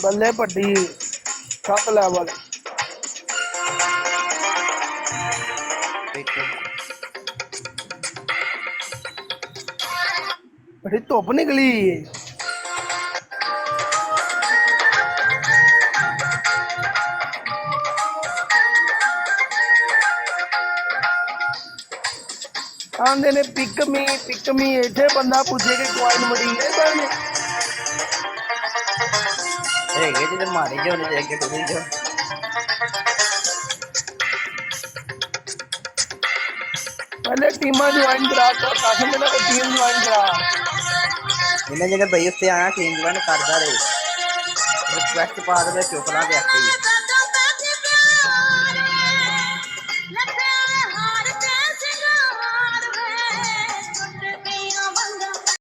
ਬੱਲੇ ਭੱਡੀ ਟੱਪ ਲੈਵਲ ਬੜੀ ਧੁੱਪ ਨਿਕਲੀ ਆਂਦੇ ਨੇ ਪਿਕਮੀ ਇੱਥੇ ਬੰਦਾ ਪੁੱਛੇ ਕਿ ਕੁਆਇਨ ਮੜੀ ਹੈ ਕਰਨੇ ਹੈਗੇ ਤੇ ਮਾਰੇ ਜੋ ਨੇ ਅੱਗੇ ਟੁੱਟੀ ਜੋ ਪਹਿਲੇ ਟੀਮਾਂ ਜੁਆਇਨ ਕਰਾ ਕਾਸਮ ਨੇ ਕੋਈ ਟੀਮ ਜੁਆਇਨ ਕਰਾ ਇਹਨਾਂ ਜਿਹੜੇ ਬਈ ਉੱਤੇ ਆਇਆ ਟੀਮ ਜੁਆਇਨ ਕਰਦਾ ਰਹੇ ਰਿਕੁਐਸਟ ਪਾ ਦੇ ਚੁੱਕ ਲਾ ਕੇ ਆਤੇ